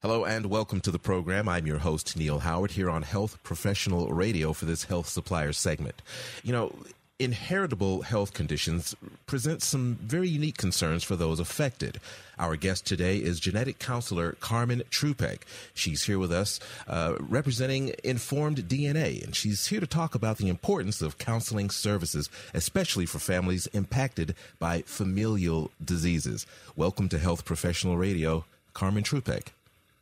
Hello and welcome to the program. I'm your host, Neal Howard, here on Health Professional Radio for this Health Supplier segment. You know, inheritable health conditions present some very unique concerns for those affected. Our guest today is genetic counselor Karmen Trzupek. She's here with us representing InformedDNA, and she's here to talk about the importance of counseling services, especially for families impacted by familial diseases. Welcome to Health Professional Radio, Karmen Trzupek.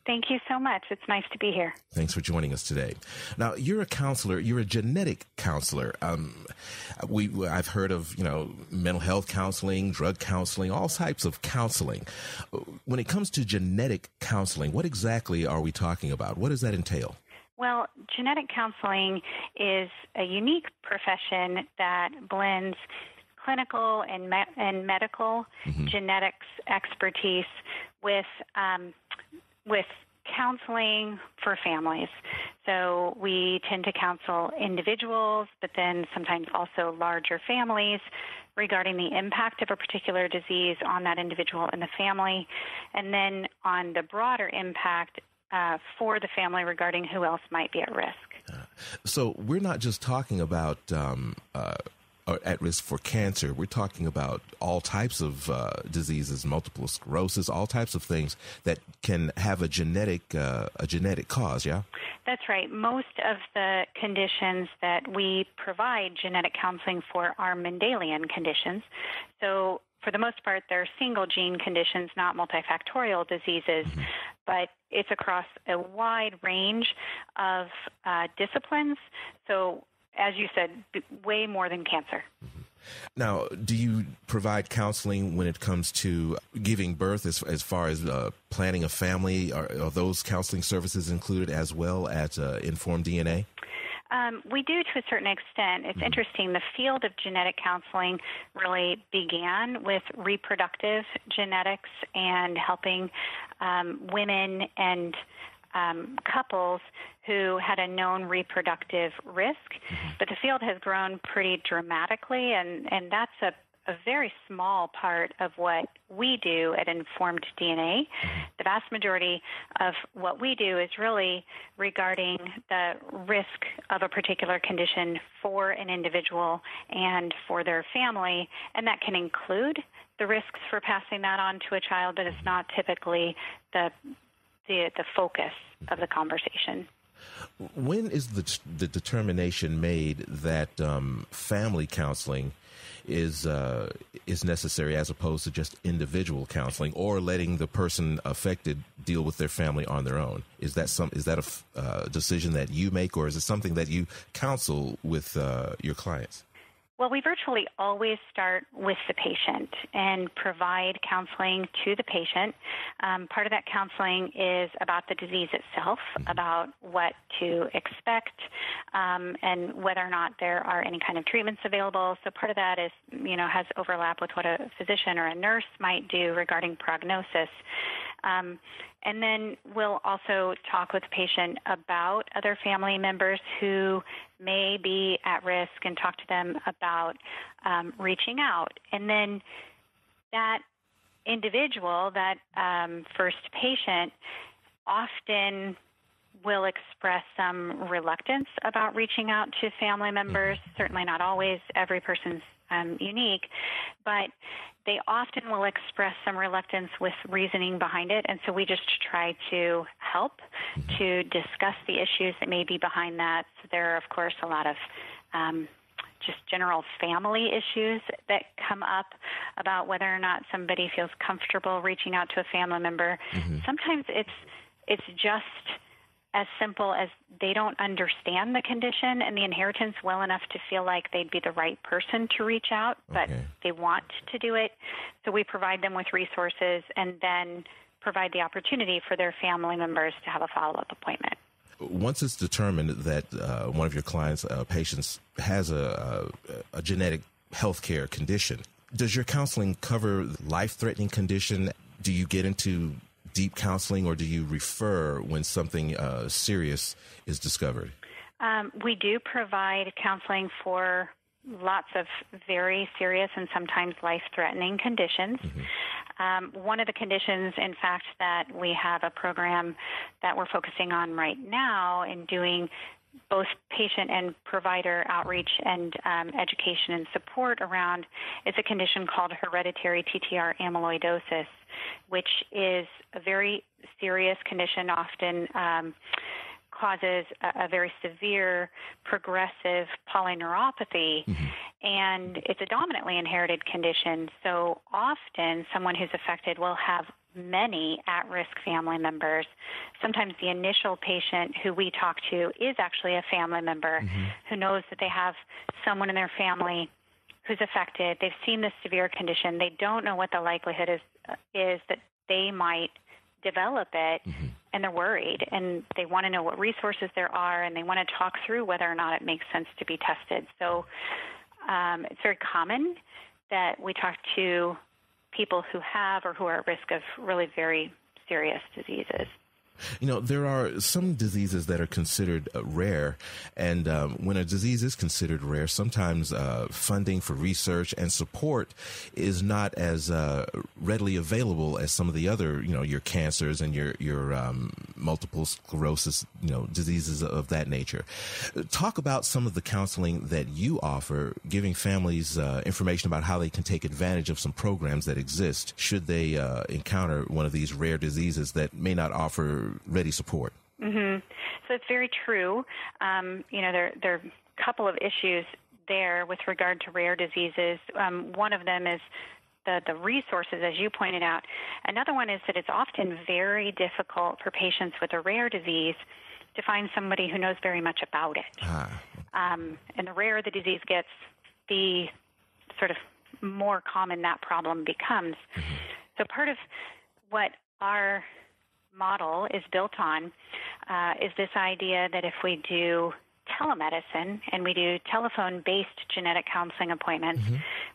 Thank you so much. It's nice to be here. Thanks for joining us today. Now, you're a counselor. You're a genetic counselor. I've heard of, mental health counseling, drug counseling, all types of counseling. When it comes to genetic counseling, what exactly are we talking about? What does that entail? Well, genetic counseling is a unique profession that blends clinical and medical genetics expertise with counseling for families. So we tend to counsel individuals, but then sometimes also larger families regarding the impact of a particular disease on that individual and the family, and then on the broader impact for the family regarding who else might be at risk. So we're not just talking about at risk for cancer. We're talking about all types of diseases, multiple sclerosis, all types of things that can have a genetic cause, yeah? That's right. Most of the conditions that we provide genetic counseling for are Mendelian conditions. So for the most part, they're single gene conditions, not multifactorial diseases, but it's across a wide range of disciplines. So as you said, way more than cancer. Now, do you provide counseling when it comes to giving birth as far as planning a family? Are those counseling services included as well at InformedDNA? We do to a certain extent. It's interesting. The field of genetic counseling really began with reproductive genetics and helping women and couples who had a known reproductive risk, but the field has grown pretty dramatically, and that's a very small part of what we do at InformedDNA. The vast majority of what we do is really regarding the risk of a particular condition for an individual and for their family, and that can include the risks for passing that on to a child, but it's not typically the focus of the conversation. When is the determination made that family counseling is necessary as opposed to just individual counseling, or letting the person affected deal with their family on their own? Is that a decision that you make, or is it something that you counsel with your clients? Well, we virtually always start with the patient and provide counseling to the patient. Part of that counseling is about the disease itself, about what to expect, and whether or not there are any kind of treatments available. So part of that is, has overlap with what a physician or a nurse might do regarding prognosis. And then we'll also talk with the patient about other family members who may be at risk and talk to them about reaching out. And then that individual, that first patient, often will express some reluctance about reaching out to family members. Certainly not always. Every person's unique, but they often will express some reluctance with reasoning behind it, and so we just try to help to discuss the issues that may be behind that. So there are, of course, a lot of just general family issues that come up about whether or not somebody feels comfortable reaching out to a family member. Sometimes it's just as simple as they don't understand the condition and the inheritance well enough to feel like they'd be the right person to reach out, but they want to do it. So we provide them with resources and then provide the opportunity for their family members to have a follow-up appointment. Once it's determined that one of your clients, patients, has a genetic healthcare condition, does your counseling cover life-threatening condition? Do you get into deep counseling, or do you refer when something serious is discovered? We do provide counseling for lots of very serious and sometimes life-threatening conditions. One of the conditions, in fact, that we have a program that we're focusing on right now and doing both patient and provider outreach and education and support around is a condition called hereditary TTR amyloidosis, which is a very serious condition, often causes a very severe progressive polyneuropathy, and it's a dominantly inherited condition. So often someone who's affected will have many at-risk family members. Sometimes the initial patient who we talk to is actually a family member who knows that they have someone in their family who's affected. They've seen this severe condition. They don't know what the likelihood is that they might develop it, and they're worried, and they want to know what resources there are, and they want to talk through whether or not it makes sense to be tested. So it's very common that we talk to people who have or who are at risk of really very serious diseases. You know, there are some diseases that are considered rare, and when a disease is considered rare, sometimes funding for research and support is not as readily available as some of the other, your cancers and your multiple sclerosis, diseases of that nature. Talk about some of the counseling that you offer, giving families information about how they can take advantage of some programs that exist should they encounter one of these rare diseases that may not offer ready support. So it's very true. There are a couple of issues there with regard to rare diseases. One of them is the resources, as you pointed out. Another one is that it's often very difficult for patients with a rare disease to find somebody who knows very much about it. And the rarer the disease gets, the sort of more common that problem becomes. So part of what our model is built on is this idea that if we do telemedicine and we do telephone-based genetic counseling appointments,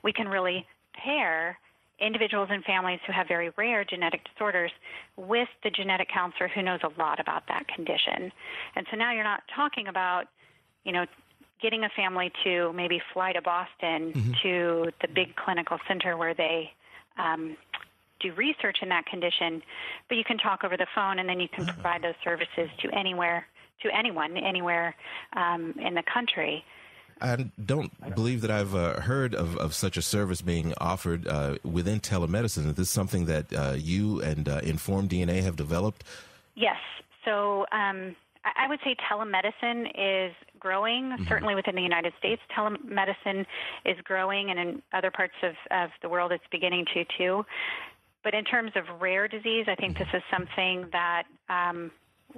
we can really pair individuals and families who have very rare genetic disorders with the genetic counselor who knows a lot about that condition. And so now you're not talking about, getting a family to maybe fly to Boston to the big clinical center where they do research in that condition, but you can talk over the phone, and then you can provide those services to anyone, anywhere in the country. I don't believe that I've heard of such a service being offered within telemedicine. Is this something that you and InformedDNA have developed? Yes. So I would say telemedicine is growing, certainly within the United States. Telemedicine is growing, and in other parts of the world it's beginning to too. But in terms of rare disease, I think this is something that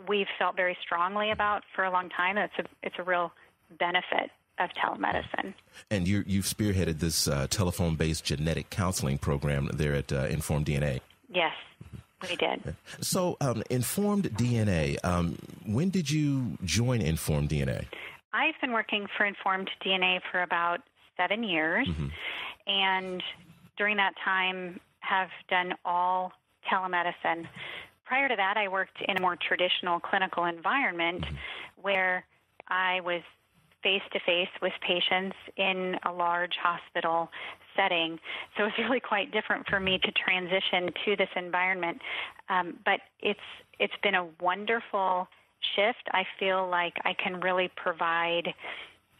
we've felt very strongly about for a long time. It's a real benefit of telemedicine. And you've spearheaded this telephone-based genetic counseling program there at InformedDNA. Yes, we did. So InformedDNA, when did you join InformedDNA? I've been working for InformedDNA for about 7 years, and during that time have done all telemedicine. Prior to that, I worked in a more traditional clinical environment where I was face-to-face with patients in a large hospital setting. So it's really quite different for me to transition to this environment. But it's been a wonderful shift. I feel like I can really provide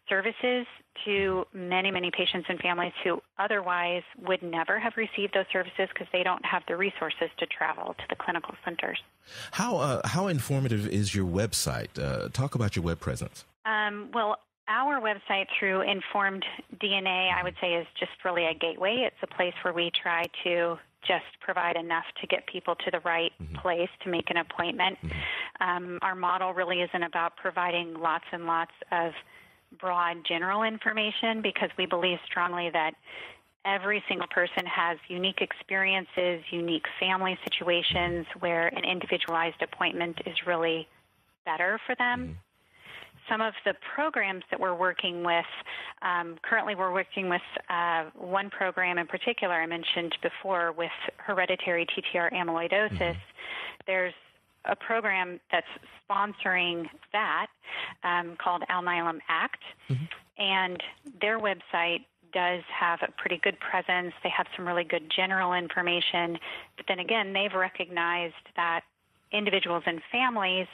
services to many, many patients and families who otherwise would never have received those services because they don't have the resources to travel to the clinical centers. How informative is your website? Talk about your web presence. Well, our website through InformedDNA, I would say, is just really a gateway. It's a place where we try to just provide enough to get people to the right place to make an appointment. Our model really isn't about providing lots and lots of broad general information, because we believe strongly that every single person has unique experiences, unique family situations where an individualized appointment is really better for them. Some of the programs that we're working with, currently we're working with one program in particular I mentioned before with hereditary TTR amyloidosis. There's a program that's sponsoring that called Alnylam Act, and their website does have a pretty good presence. They have some really good general information. But then again, they've recognized that individuals and families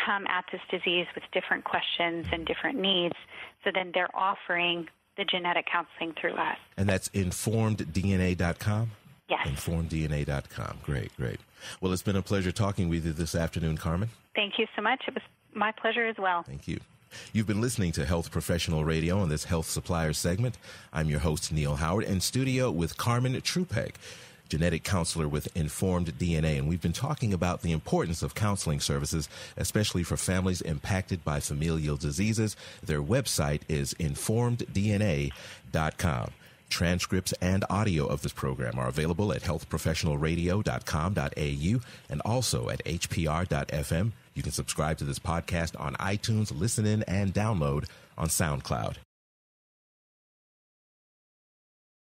come at this disease with different questions and different needs. So then they're offering the genetic counseling through us. And that's InformedDNA.com? Yes. InformedDNA.com. Great. Well, it's been a pleasure talking with you this afternoon, Karmen. Thank you so much. It was my pleasure as well. Thank you. You've been listening to Health Professional Radio on this Health Suppliers segment. I'm your host, Neal Howard, in studio with Karmen Trzupek, genetic counselor with InformedDNA. And we've been talking about the importance of counseling services, especially for families impacted by familial diseases. Their website is InformedDNA.com. Transcripts and audio of this program are available at healthprofessionalradio.com.au and also at hpr.fm. You can subscribe to this podcast on iTunes, listen in, and download on SoundCloud.